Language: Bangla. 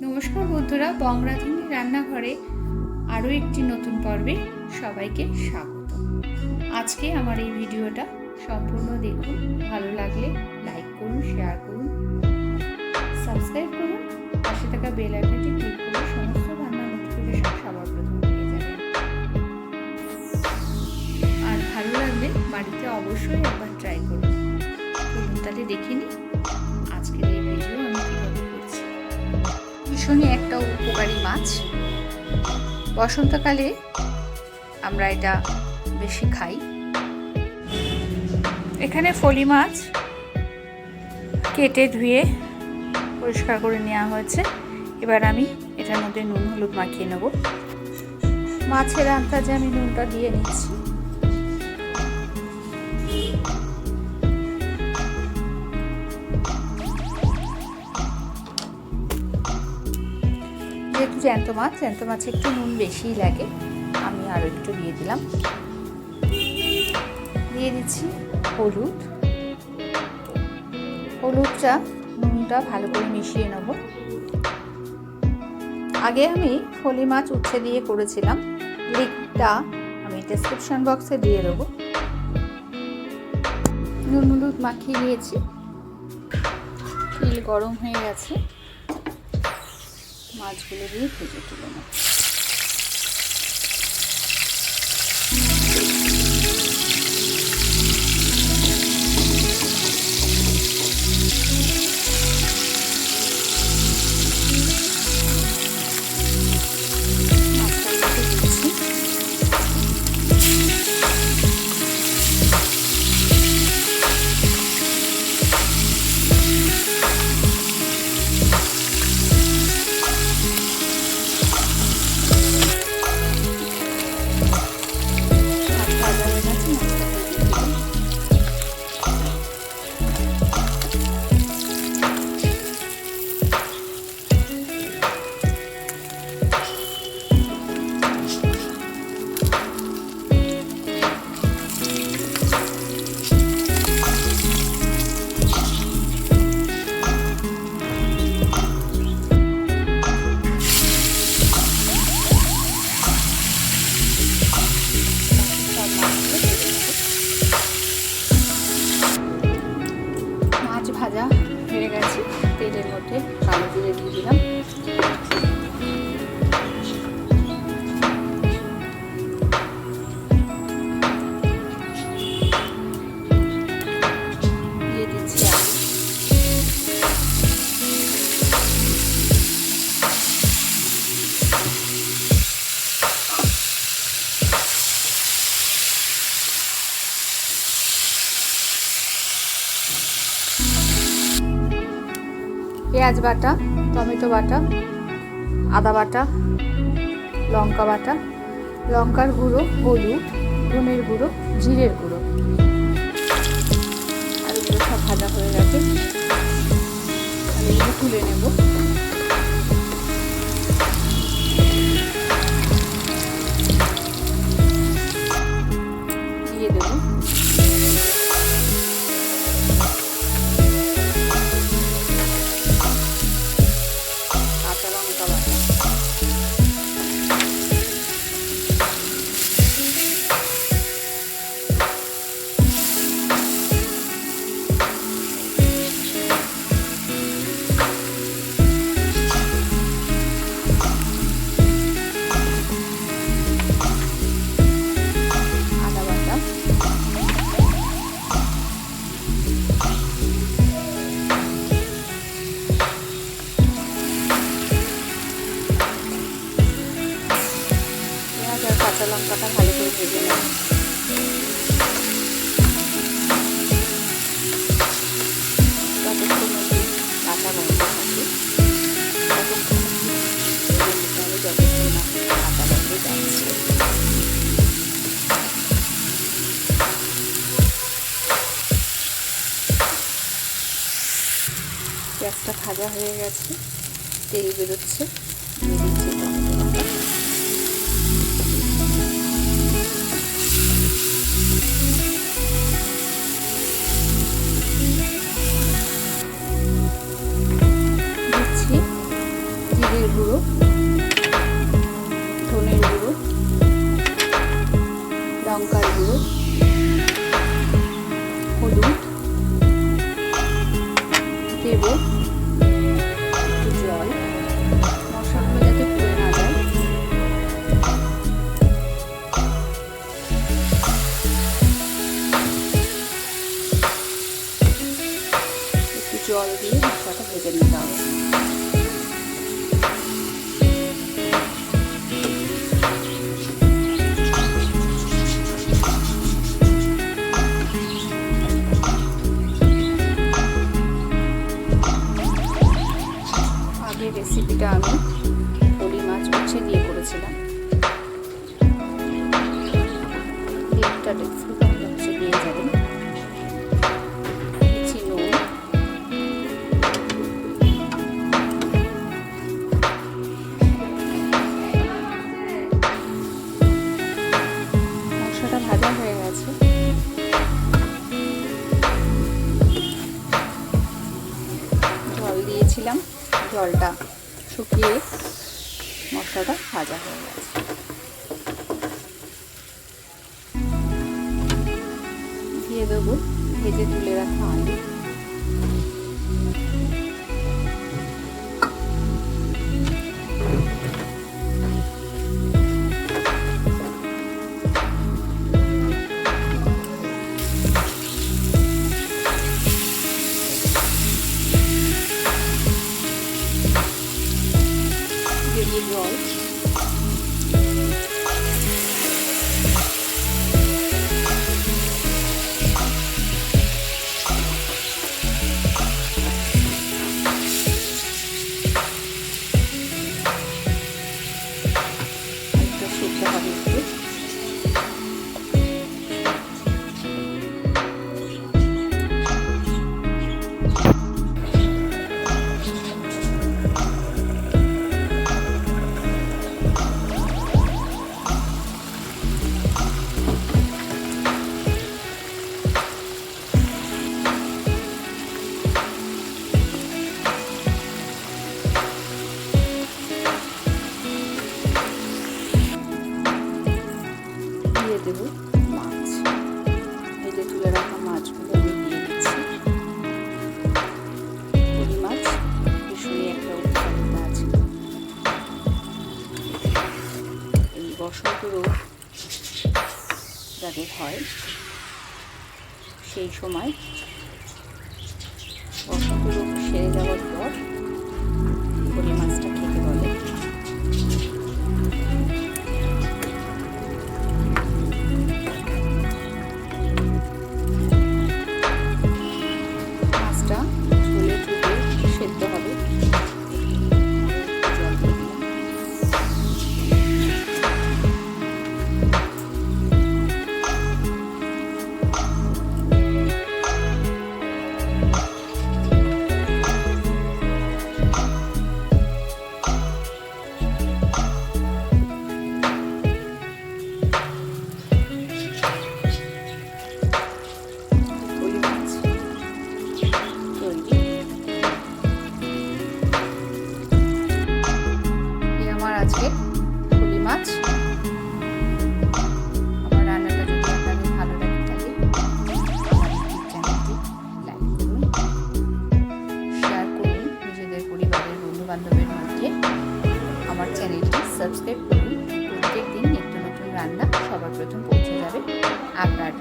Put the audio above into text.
নমস্কার বন্ধুরা, বংরাধুনি রান্নাঘরে আরও একটি নতুন পর্বে সবাইকে স্বাগত। আজকে আমার এই ভিডিওটা সম্পূর্ণ দেখুন, ভালো লাগলে লাইক করুন, শেয়ার করুন, সাবস্ক্রাইব করুন, পাশে থাকা বেল আইকনটি ক্লিক করে সমস্ত রান্নার নোটিফিকেশন সবার প্রথম পেয়ে যাবেন। আর ভালো লাগলে বাড়িতে অবশ্যই একবার ট্রাই করুন। চলুন তাহলে দেখে নিই আজকের এই ভিডিও আমি কীভাবে করছি। ভীষণই একটা উপকারী মাছ, বসন্তকালে আমরা এটা বেশি খাই। এখানে ফলি মাছ কেটে ধুয়ে পরিষ্কার করে নেওয়া হয়েছে। এবার আমি এটার মধ্যে নুন হলুদ মাখিয়ে নেব। মাছের আন্দাজে আমি নুনটা দিয়ে নিচ্ছি। যেহেতু জ্যান্ত মাছে একটু নুন বেশিই লাগে, আমি আরও একটু দিয়ে দিলাম। দিয়ে দিচ্ছি হলুদটা নুনটা ভালো করে মিশিয়ে নেব। আগে আমি ফলি মাছ উচ্ছে দিয়ে করেছিলাম, লিঙ্কটা আমি ডেসক্রিপশন বক্সে দিয়ে দেবো। নুন হলুদ মাখিয়ে নিয়েছি, তেল গরম হয়ে গেছে, মাছগুলো দিয়ে ভেজে তুলে নেব। ভাজা হয়ে গেছে, তেলের মধ্যে কালো জিরে দিয়ে দিলাম। দিয়ে দিচ্ছি আলু। পেঁয়াজ বাটা, টমেটো বাটা, আদা বাটা, লঙ্কা বাটা, লঙ্কার গুঁড়ো, হলুদ, ধনের গুঁড়ো, জিরের গুঁড়ো, আর এগুলো সব ভাজা হয়ে গেছে। আর এগুলো তুলে নেব। দিয়ে দেবো কাঁচা লঙ্কাটা ভালো করে ভেজে নেব। যতক্ষণ কাঁচা গন্ধ থাকে ততক্ষণ যতক্ষণ না কাঁচা গন্ধ যাচ্ছে। পেঁয়াজটা ভাজা হয়ে গেছে, তেল বেরোচ্ছে। দিয়ে দিচ্ছি হলুদ দেব, একটু জল, মশলাগুলো যাতে পুড়ে না যায়। একটু জল দিয়ে মশলাটা ভেজে নিতে হবে। রেসিপিটা আমি ফলি মাছ উচ্ছে দিয়ে করেছিলাম। লিঙ্কটা ডেসক্রিপশন বক্সে দিয়ে যাবেন। নুন, মশলাটা ভাজা হয়ে গেছে। জল দিয়েছিলাম, জলটা শুকিয়ে মশলাটা ভাজা হয়ে গেছে। দিয়ে দেবো ভেজে তুলে রাখা আলু। জল, একটা সিদ্ধ হবে একটু। দিয়ে দেবো মাছ, ভেজে তুলে রাখা মাছগুলো আমি দিয়ে দিচ্ছি। ফলি মাছ ভীষণই একটা উপকারিতা আছে। এই বসন্ত রোগ যাদের হয় সেই সময় বসন্ত রোগ সেরে যাওয়ার পর ফলি মাছটা খেতে বলে। মাছটা ঝোলে ঝুলে সেদ্ধ হবে। জল দিয়ে দিলাম। আজকে ফলি মাছ। আমার রান্নাটা যদি আপনাদের ভালো লাগে থাকে আমার ইউটিউব চ্যানেলটি লাইক করুন, শেয়ার করুন নিজেদের পরিবারের বন্ধু বান্ধবের মধ্যে। আমার চ্যানেলটি সাবস্ক্রাইব করুন। প্রত্যেক দিন নিত্য নতুন রান্না সবার প্রথম পৌঁছে যাবে আপনার।